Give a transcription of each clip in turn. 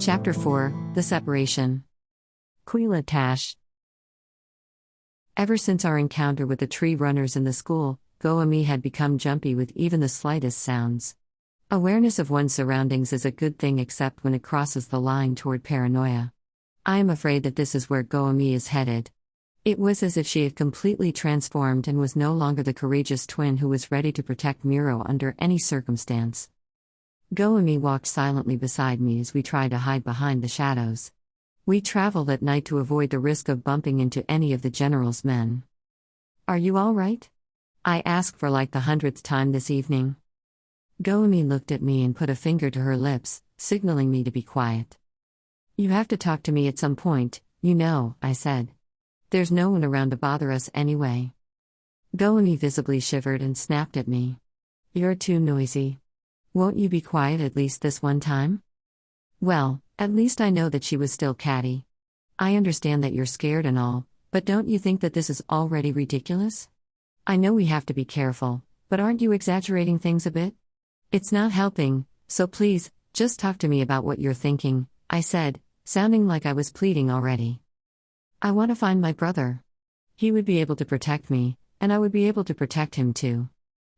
Chapter 4 The Separation. Quila Tash. Ever since our encounter with the tree runners in the school, Goemi had become jumpy with even the slightest sounds. Awareness of one's surroundings is a good thing except when it crosses the line toward paranoia. I am afraid that this is where Goemi is headed. It was as if she had completely transformed and was no longer the courageous twin who was ready to protect Miroe under any circumstance. Goemi walked silently beside me as we tried to hide behind the shadows. We traveled at night to avoid the risk of bumping into any of the general's men. "Are you all right?" I asked for like the 100th time this evening. Goemi looked at me and put a finger to her lips, signaling me to be quiet. "You have to talk to me at some point, you know," I said. "There's no one around to bother us anyway." Goemi visibly shivered and snapped at me. "You're too noisy. Won't you be quiet at least this one time?" Well, at least I know that she was still catty. "I understand that you're scared and all, but don't you think that this is already ridiculous? I know we have to be careful, but aren't you exaggerating things a bit? It's not helping, so please, just talk to me about what you're thinking," I said, sounding like I was pleading already. "I want to find my brother. He would be able to protect me, and I would be able to protect him too.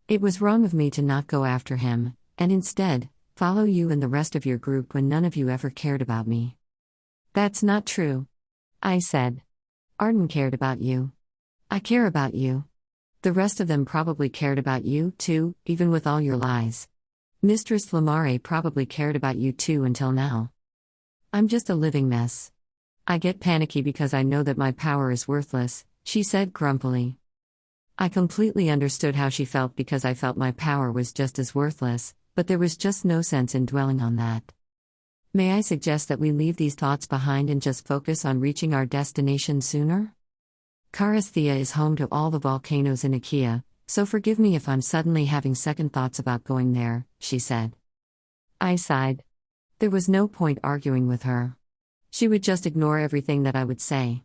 It was wrong of me to not go after him, and instead, follow you and the rest of your group when none of you ever cared about me." "That's not true," I said. "Arden cared about you. I care about you. The rest of them probably cared about you, too, even with all your lies. Mistress Lamare probably cared about you too until now. I'm just a living mess. I get panicky because I know that my power is worthless," she said grumpily. I completely understood how she felt because I felt my power was just as worthless, but there was just no sense in dwelling on that. "May I suggest that we leave these thoughts behind and just focus on reaching our destination sooner? Karasthea is home to all the volcanoes in Akea, so forgive me if I'm suddenly having second thoughts about going there," she said. I sighed. There was no point arguing with her. She would just ignore everything that I would say.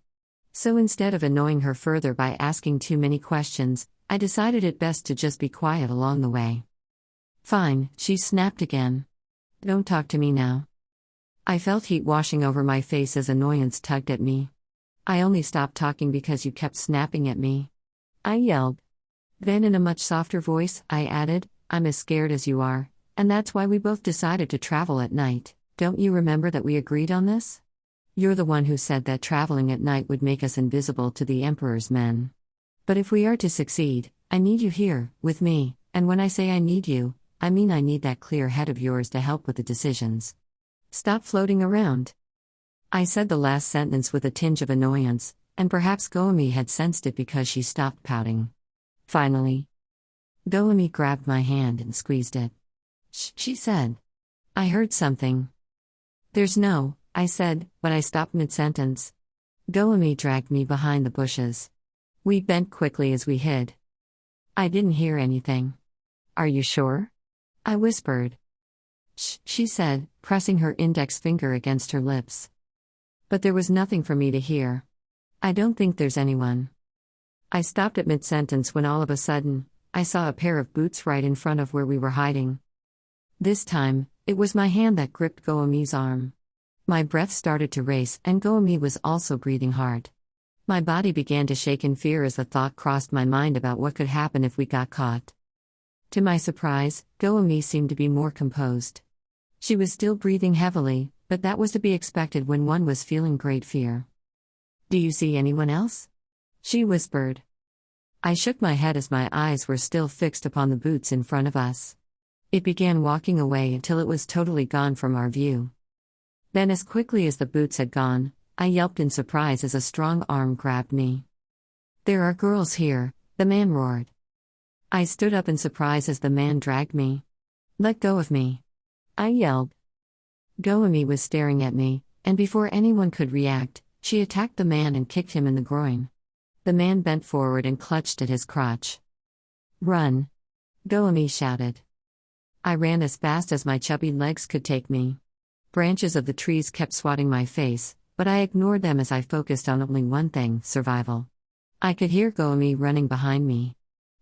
So instead of annoying her further by asking too many questions, I decided it best to just be quiet along the way. "Fine," she snapped again. "Don't talk to me now." I felt heat washing over my face as annoyance tugged at me. "I only stopped talking because you kept snapping at me," I yelled. Then in a much softer voice, I added, "I'm as scared as you are, and that's why we both decided to travel at night. Don't you remember that we agreed on this? You're the one who said that traveling at night would make us invisible to the Emperor's men. But if we are to succeed, I need you here, with me, and when I say I need you, I mean I need that clear head of yours to help with the decisions. Stop floating around." I said the last sentence with a tinge of annoyance, and perhaps Goemi had sensed it because she stopped pouting. Finally, Goemi grabbed my hand and squeezed it. "Shh," she said. "I heard something." "There's no," I said, but I stopped mid-sentence. Goemi dragged me behind the bushes. We bent quickly as we hid. "I didn't hear anything." "Are you sure?" I whispered. "Shh," she said, pressing her index finger against her lips. But there was nothing for me to hear. "I don't think there's anyone." I stopped at mid-sentence when all of a sudden, I saw a pair of boots right in front of where we were hiding. This time, it was my hand that gripped Goemi's arm. My breath started to race and Goemi was also breathing hard. My body began to shake in fear as the thought crossed my mind about what could happen if we got caught. To my surprise, Goemi seemed to be more composed. She was still breathing heavily, but that was to be expected when one was feeling great fear. "Do you see anyone else?" she whispered. I shook my head as my eyes were still fixed upon the boots in front of us. It began walking away until it was totally gone from our view. Then as quickly as the boots had gone, I yelped in surprise as a strong arm grabbed me. "There are girls here," the man roared. I stood up in surprise as the man dragged me. "Let go of me," I yelled. Goemi was staring at me, and before anyone could react, she attacked the man and kicked him in the groin. The man bent forward and clutched at his crotch. "Run!" Goemi shouted. I ran as fast as my chubby legs could take me. Branches of the trees kept swatting my face, but I ignored them as I focused on only one thing: survival. I could hear Goemi running behind me.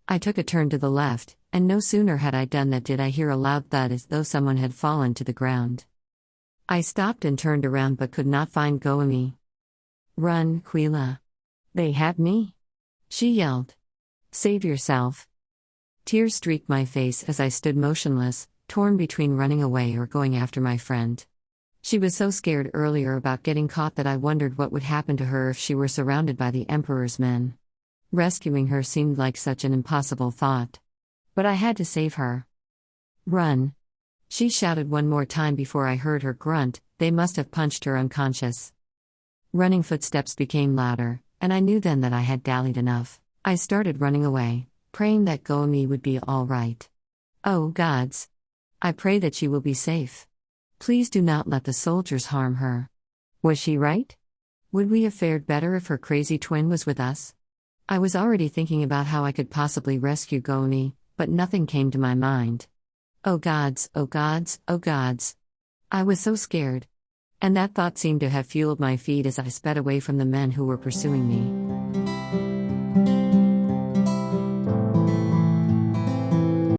I took a turn to the left, and no sooner had I done that did I hear a loud thud as though someone had fallen to the ground. I stopped and turned around but could not find Goemi. "Run, Quila. They have me!" she yelled. "Save yourself." Tears streaked my face as I stood motionless, torn between running away or going after my friend. She was so scared earlier about getting caught that I wondered what would happen to her if she were surrounded by the Emperor's men. Rescuing her seemed like such an impossible thought. But I had to save her. "Run!" she shouted one more time before I heard her grunt. They must have punched her unconscious. Running footsteps became louder, and I knew then that I had dallied enough. I started running away, praying that Goemi would be all right. Oh gods! I pray that she will be safe. Please do not let the soldiers harm her. Was she right? Would we have fared better if her crazy twin was with us? I was already thinking about how I could possibly rescue Goemi, but nothing came to my mind. Oh gods, oh gods, oh gods. I was so scared. And that thought seemed to have fueled my feet as I sped away from the men who were pursuing me.